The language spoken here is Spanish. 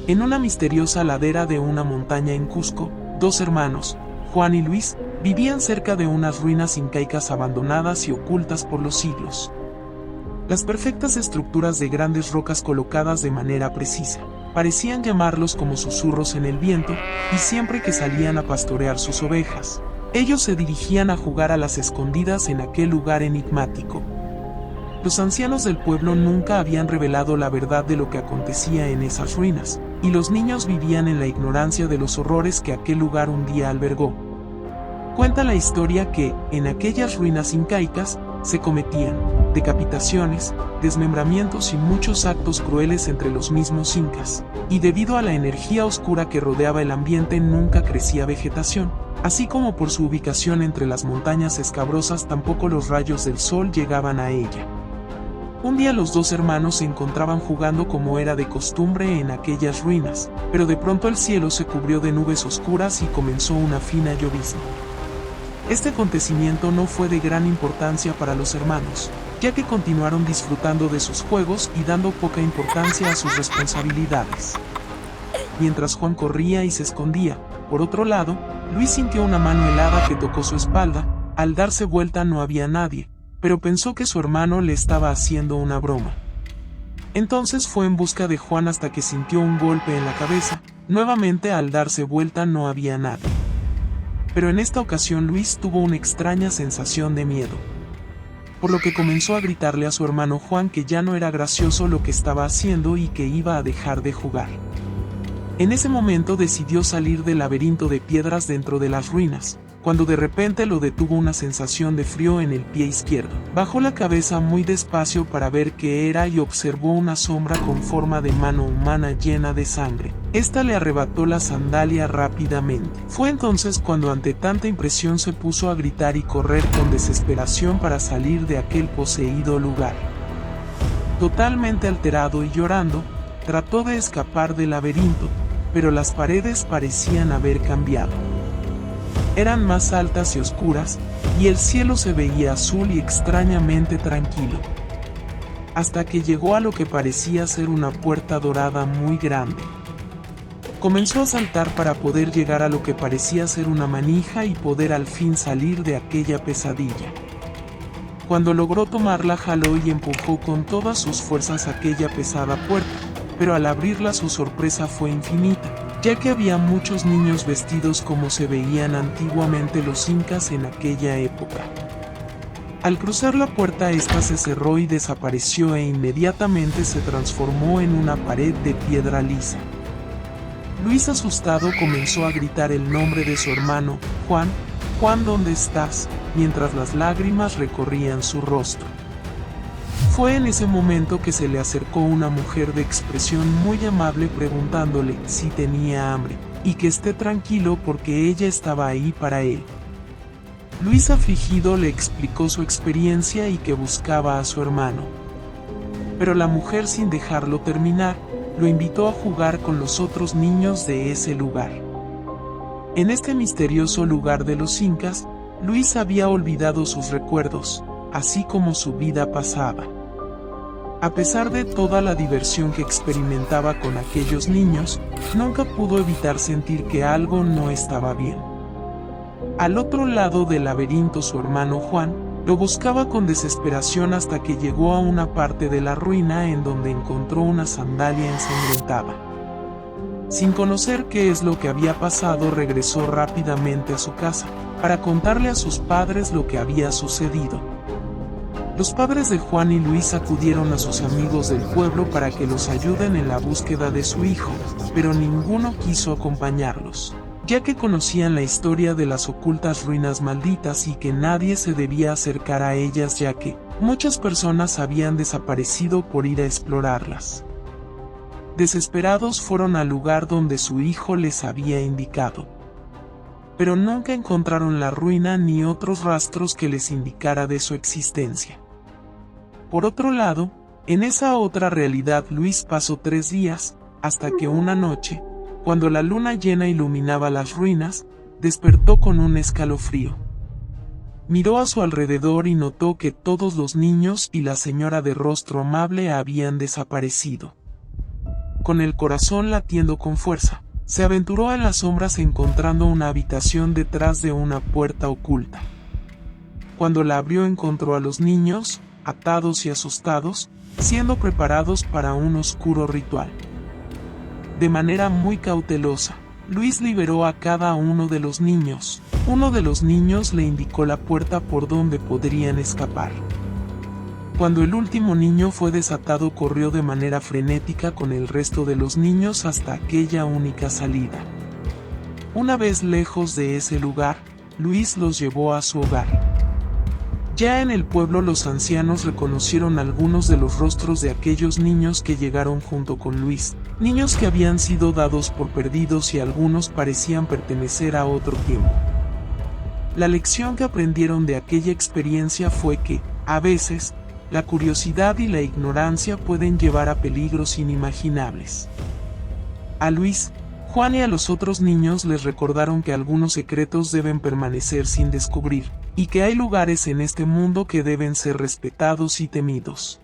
En una misteriosa ladera de una montaña en Cusco, dos hermanos, Juan y Luis, vivían cerca de unas ruinas incaicas abandonadas y ocultas por los siglos. Las perfectas estructuras de grandes rocas colocadas de manera precisa, parecían llamarlos como susurros en el viento, y siempre que salían a pastorear sus ovejas, ellos se dirigían a jugar a las escondidas en aquel lugar enigmático. Los ancianos del pueblo nunca habían revelado la verdad de lo que acontecía en esas ruinas, y los niños vivían en la ignorancia de los horrores que aquel lugar un día albergó. Cuenta la historia que, en aquellas ruinas incaicas, se cometían decapitaciones, desmembramientos y muchos actos crueles entre los mismos incas, y debido a la energía oscura que rodeaba el ambiente nunca crecía vegetación, así como por su ubicación entre las montañas escabrosas tampoco los rayos del sol llegaban a ella. Un día los dos hermanos se encontraban jugando como era de costumbre en aquellas ruinas, pero de pronto el cielo se cubrió de nubes oscuras y comenzó una fina llovizna. Este acontecimiento no fue de gran importancia para los hermanos, ya que continuaron disfrutando de sus juegos y dando poca importancia a sus responsabilidades. Mientras Juan corría y se escondía, por otro lado, Luis sintió una mano helada que tocó su espalda. Al darse vuelta no había nadie, pero pensó que su hermano le estaba haciendo una broma. Entonces fue en busca de Juan hasta que sintió un golpe en la cabeza. Nuevamente al darse vuelta no había nadie. Pero en esta ocasión Luis tuvo una extraña sensación de miedo, por lo que comenzó a gritarle a su hermano Juan que ya no era gracioso lo que estaba haciendo y que iba a dejar de jugar. En ese momento decidió salir del laberinto de piedras dentro de las ruinas, cuando de repente lo detuvo una sensación de frío en el pie izquierdo. Bajó la cabeza muy despacio para ver qué era y observó una sombra con forma de mano humana llena de sangre. Esta le arrebató la sandalia rápidamente. Fue entonces cuando ante tanta impresión se puso a gritar y correr con desesperación para salir de aquel poseído lugar. Totalmente alterado y llorando, trató de escapar del laberinto, pero las paredes parecían haber cambiado. Eran más altas y oscuras, y el cielo se veía azul y extrañamente tranquilo. Hasta que llegó a lo que parecía ser una puerta dorada muy grande. Comenzó a saltar para poder llegar a lo que parecía ser una manija y poder al fin salir de aquella pesadilla. Cuando logró tomarla jaló y empujó con todas sus fuerzas aquella pesada puerta, pero al abrirla su sorpresa fue infinita, ya que había muchos niños vestidos como se veían antiguamente los incas en aquella época. Al cruzar la puerta esta se cerró y desapareció e inmediatamente se transformó en una pared de piedra lisa. Luis asustado comenzó a gritar el nombre de su hermano, Juan, Juan, ¿dónde estás?, mientras las lágrimas recorrían su rostro. Fue en ese momento que se le acercó una mujer de expresión muy amable preguntándole si tenía hambre, y que esté tranquilo porque ella estaba ahí para él. Luis afligido le explicó su experiencia y que buscaba a su hermano. Pero la mujer, sin dejarlo terminar, lo invitó a jugar con los otros niños de ese lugar. En este misterioso lugar de los incas, Luis había olvidado sus recuerdos, así como su vida pasada. A pesar de toda la diversión que experimentaba con aquellos niños, nunca pudo evitar sentir que algo no estaba bien. Al otro lado del laberinto su hermano Juan lo buscaba con desesperación hasta que llegó a una parte de la ruina en donde encontró una sandalia ensangrentada. Sin conocer qué es lo que había pasado, regresó rápidamente a su casa, para contarle a sus padres lo que había sucedido. Los padres de Juan y Luis acudieron a sus amigos del pueblo para que los ayuden en la búsqueda de su hijo, pero ninguno quiso acompañarlos, ya que conocían la historia de las ocultas ruinas malditas y que nadie se debía acercar a ellas ya que muchas personas habían desaparecido por ir a explorarlas. Desesperados fueron al lugar donde su hijo les había indicado, pero nunca encontraron la ruina ni otros rastros que les indicara de su existencia. Por otro lado, en esa otra realidad Luis pasó 3 días, hasta que una noche, cuando la luna llena iluminaba las ruinas, despertó con un escalofrío. Miró a su alrededor y notó que todos los niños y la señora de rostro amable habían desaparecido. con el corazón latiendo con fuerza, se aventuró en las sombras encontrando una habitación detrás de una puerta oculta. Cuando la abrió encontró a los niños, atados y asustados, siendo preparados para un oscuro ritual. De manera muy cautelosa, Luis liberó a cada uno de los niños. Uno de los niños le indicó la puerta por donde podrían escapar. Cuando el último niño fue desatado, corrió de manera frenética con el resto de los niños hasta aquella única salida. Una vez lejos de ese lugar, Luis los llevó a su hogar. Ya en el pueblo los ancianos reconocieron algunos de los rostros de aquellos niños que llegaron junto con Luis, niños que habían sido dados por perdidos y algunos parecían pertenecer a otro tiempo. La lección que aprendieron de aquella experiencia fue que, a veces, la curiosidad y la ignorancia pueden llevar a peligros inimaginables. A Luis, Juan y a los otros niños les recordaron que algunos secretos deben permanecer sin descubrir, y que hay lugares en este mundo que deben ser respetados y temidos.